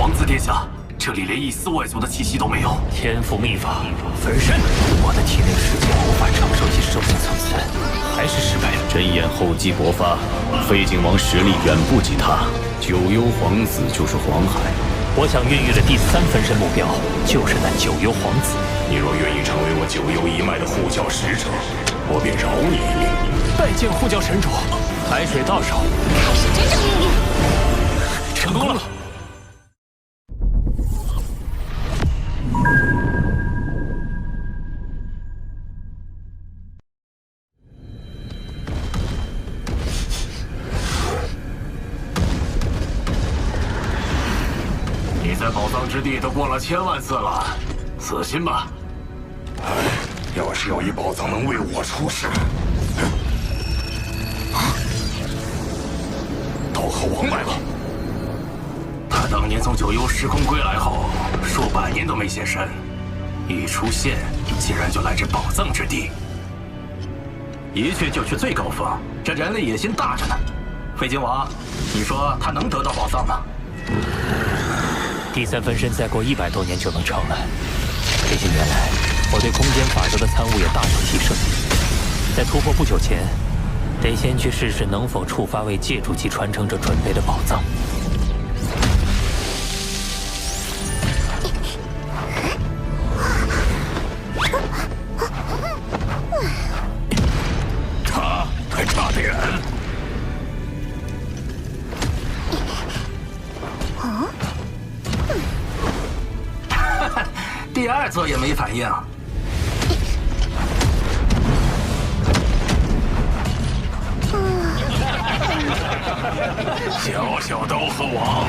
皇子殿下，这里连一丝外族的气息都没有。天赋秘法分身，我的体内世界无法承受其兽性层次，还是失败了。真眼厚积薄发，废景王实力远不及他。九幽皇子就是黄海。我想孕育的第3分身目标就是那九幽皇子。你若愿意成为我九幽一脉的护教使者，我便饶你一命。拜见护教神主，海水到手，开始真正命运。成功了。你在宝藏之地都过了1000万次了，死心吧。要是有一宝藏能为我出世，刀和王来了。他当年从九幽时空归来后，数百年都没现身，一出现竟然就来至宝藏之地，一去就去最高峰，这人类野心大着呢。废景王，你说他能得到宝藏吗？第3分身再过100多年就能成了。这些年来，我对空间法则的参悟也大有提升。在突破不久前，得先去试试能否触发为借助级传承者准备的宝藏。他还差得远。第2座也没反应。小小刀和王，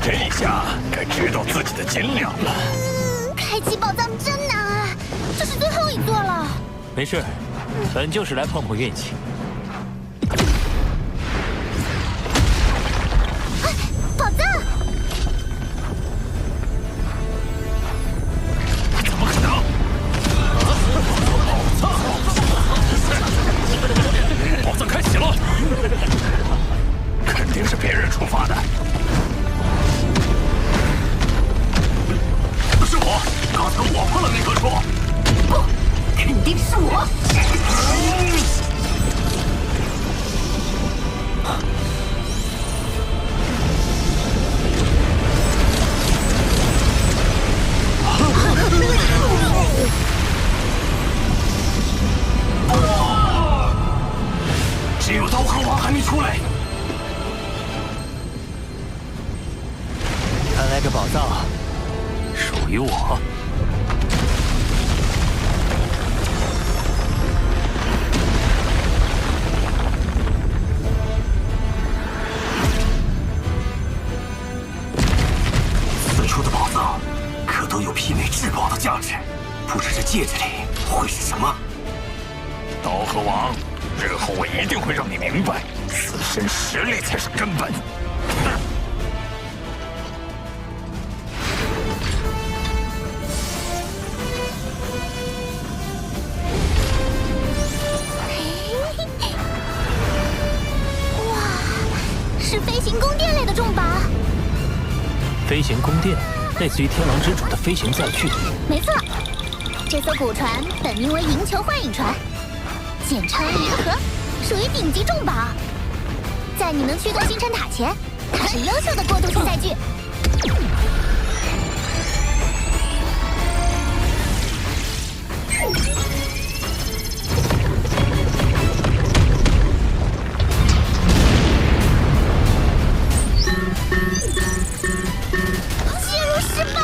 这下该知道自己的斤两了。开启宝藏真难啊，这是最后一座了。没事，本就是来碰碰运气。宝藏！怎么可能？宝藏开启了，肯定是别人触发的。是我，刚才我碰了那棵树。不，肯定是我。只有刀和王还没出来。看来这宝藏属于我。此处的宝藏可都有媲美至宝的价值，不知这戒指里会是什么？刀和王，日后我一定会让你明白，自身实力才是根本。是飞行宫殿类的重宝。飞行宫殿，类似于天狼之主的飞行载具。没错，这艘古船本名为银球幻影船，简称银河，属于顶级重宝。在你能驱动星辰塔前，它是优秀的过渡性载具。进入失败。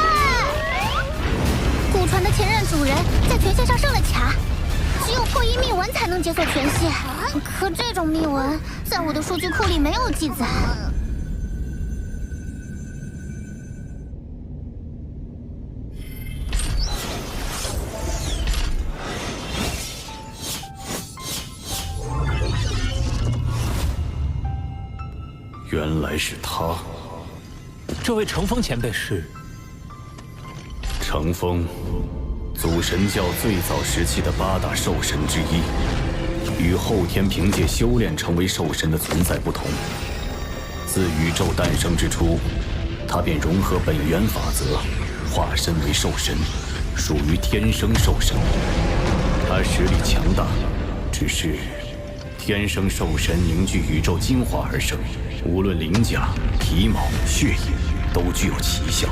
古船的前任主人在权限上设了卡，只有破译密文才能解锁权限。可这种密文在我的数据库里没有记载。原来是他。这位乘风前辈是？乘风，祖神教最早时期的8大兽神之一，与后天凭借修炼成为兽神的存在不同。自宇宙诞生之初，他便融合本源法则，化身为兽神，属于天生兽神。他实力强大，只是天生兽神凝聚宇宙精华而生，无论鳞甲、皮毛、血液，都具有奇效，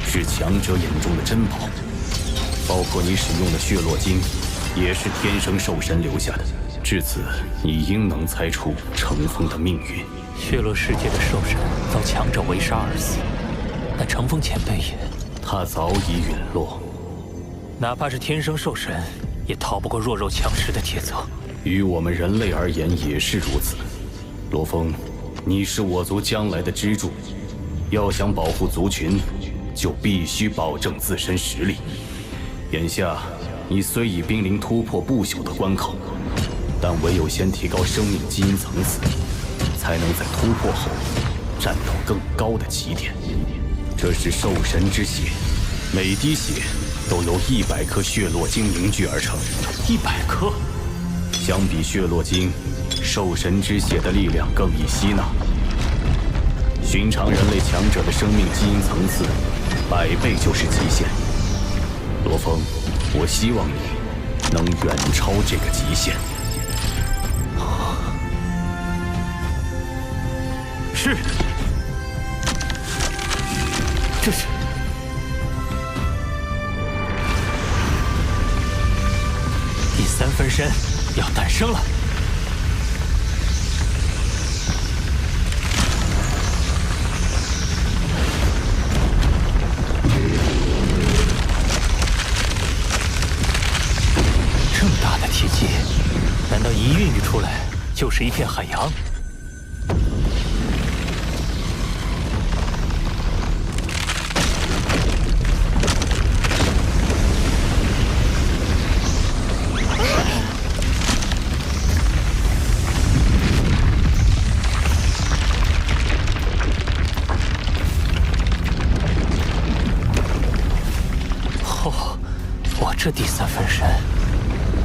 是强者眼中的珍宝。包括你使用的血络晶，也是天生兽神留下的。至此，你应能猜出程风的命运。血落世界的兽神遭强者围杀而死，那程风前辈也……他早已陨落。哪怕是天生兽神，也逃不过弱肉强食的铁则。于我们人类而言也是如此。罗峰，你是我族将来的支柱，要想保护族群，就必须保证自身实力。眼下，你虽已濒临突破不朽的关口，但唯有先提高生命基因层次，才能在突破后站到更高的起点。这是兽神之血，每滴血都由100颗血络晶凝聚而成。100颗。相比血络晶，兽神之血的力量更易吸纳。寻常人类强者的生命基因层次，100倍就是极限。罗峰，我希望你能远超这个极限。是。这是。第3分身要诞生了。这么大的体积，难道一孕育出来就是一片海洋？这第3分身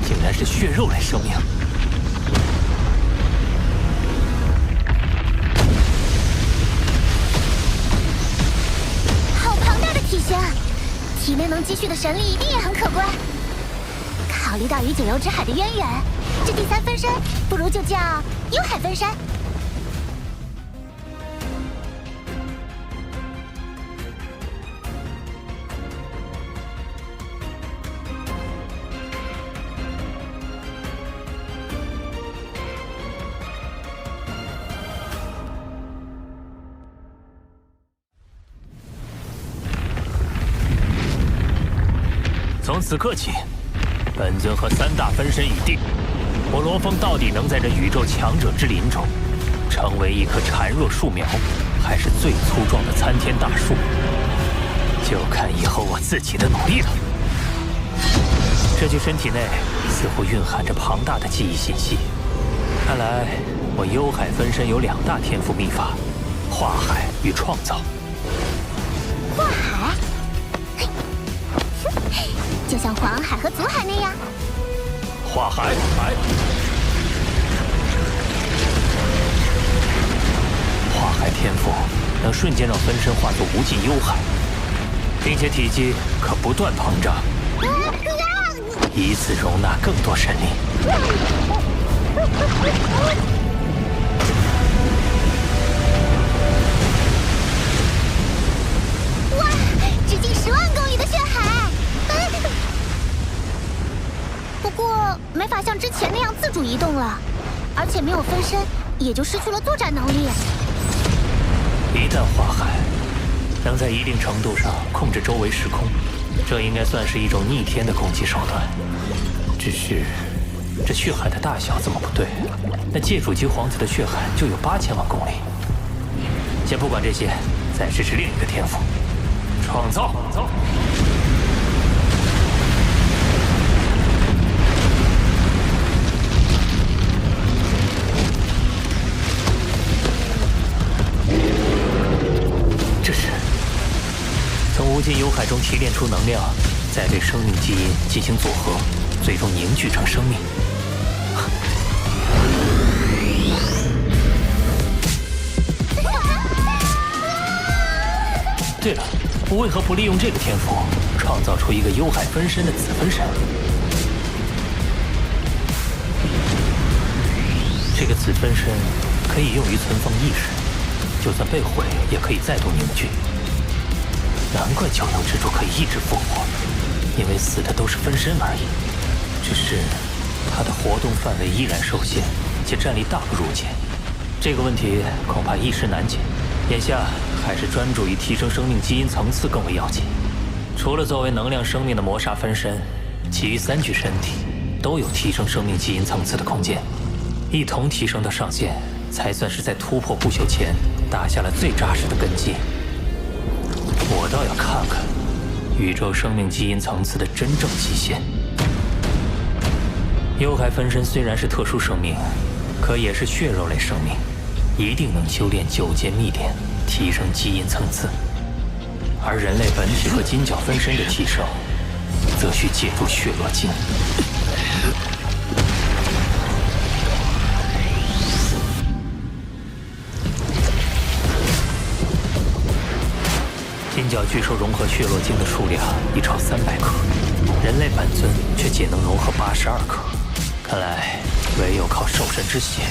竟然是血肉类生命，好庞大的体型，体内能积蓄的神力一定也很可观。考虑到与九幽之海的渊源，这第3分身不如就叫幽海分身。从此刻起，本尊和3大分身已定。我罗峰到底能在这宇宙强者之林中，成为一棵孱弱树苗，还是最粗壮的参天大树，就看以后我自己的努力了。这具身体内似乎蕴含着庞大的记忆信息，看来我幽海分身有2大天赋秘法：化海与创造。化海？就像黄海和祖海那样。化海，化海天赋能瞬间让分身化作无尽幽海，并且体积可不断膨胀，以此容纳更多神力。哇！直径10万公里的血海！不过没法像之前那样自主移动了，而且没有分身，也就失去了作战能力。一旦化海，能在一定程度上控制周围时空，这应该算是一种逆天的攻击手段。只是这血海的大小怎么不对？那界主级皇子的血海就有8000万公里。先不管这些，再试试另一个天赋：创造。这是从无尽幽海中提炼出能量，再对生命基因进行组合，最终凝聚成生命。对了，为何不利用这个天赋，创造出一个幽海分身的子分身？这个子分身可以用于存放意识，就算被毁，也可以再度凝聚。难怪九幽之柱可以一直复活，因为死的都是分身而已。只是它的活动范围依然受限，且战力大不如前。这个问题恐怕一时难解。眼下还是专注于提升生命基因层次更为要紧。除了作为能量生命的魔煞分身，其余3具身体都有提升生命基因层次的空间，一同提升到上限，才算是在突破不朽前打下了最扎实的根基。我倒要看看宇宙生命基因层次的真正极限。幽海分身虽然是特殊生命，可也是血肉类生命，一定能修炼9阶秘典，提升基因层次。而人类本体和金角分身的提升，则需借助血络晶。金角巨兽融合血络晶的数量已超300克，人类本尊却仅能融合82克。看来唯有靠兽神之血，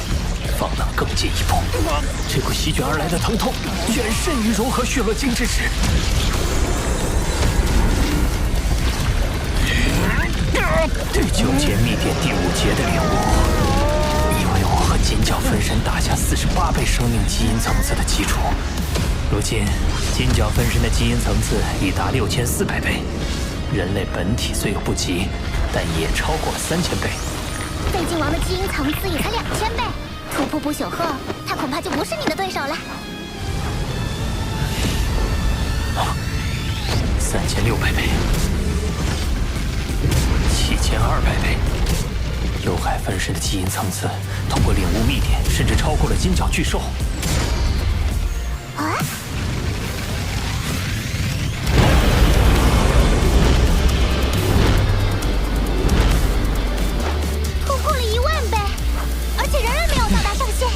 方能更进一步。这股席卷而来的疼痛，远甚于融合血络晶之时。对9阶秘典第5节的领悟，以为我和金角分身打下48倍生命基因层次的基础。如今，金角分身的基因层次已达6400倍，人类本体虽有不及，但也超过了3000倍。废镜王的基因层次也才2000倍，突破不朽后，他恐怕就不是你的对手了。3600倍，7200倍，幽海分身的基因层次，通过领悟秘典，甚至超过了金角巨兽。啊！突破了10000倍，而且仍然没有到达上限。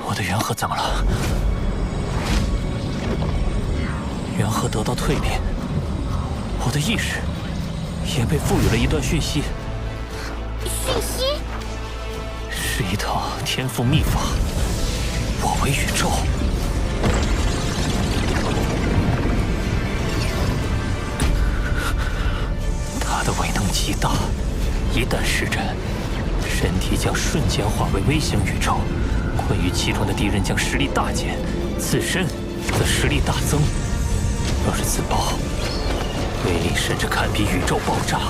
我的元核怎么了？元核得到蜕变，我的意识也被赋予了一段讯息。讯息是一套天赋秘法。我为宇宙。它的威能极大，一旦施展，身体将瞬间化为微型宇宙，困于其中的敌人将实力大减，自身则实力大增。若是自爆，威力甚至堪比宇宙爆炸，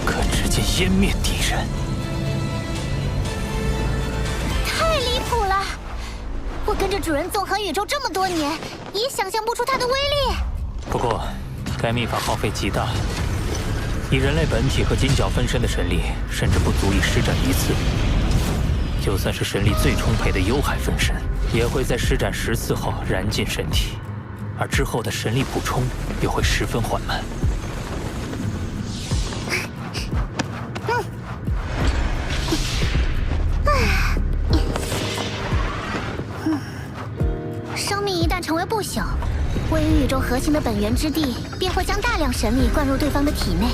可直接湮灭敌人。太离谱了！我跟着主人纵横宇宙这么多年，也想象不出它的威力。不过，该秘法耗费极大，以人类本体和金角分身的神力，甚至不足以施展一次。就算是神力最充沛的幽海分身，也会在施展10次后燃尽身体，而之后的神力补充又会十分缓慢。生命一旦成为不朽，位于宇宙核心的本源之地，便会将大量神力灌入对方的体内，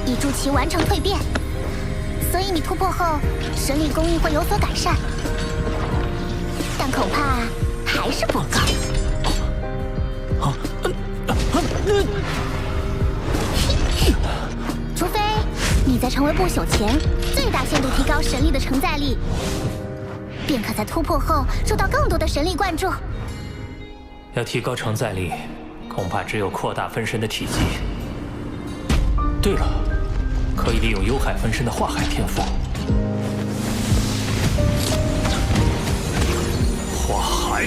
以助其完成蜕变。所以你突破后，神力供应会有所改善，但恐怕还是不够。除非你在成为不朽前，最大限度提高神力的承载力，便可在突破后受到更多的神力灌注。要提高承载力，恐怕只有扩大分身的体积。对了，可以利用幽海分身的化海天赋。化海。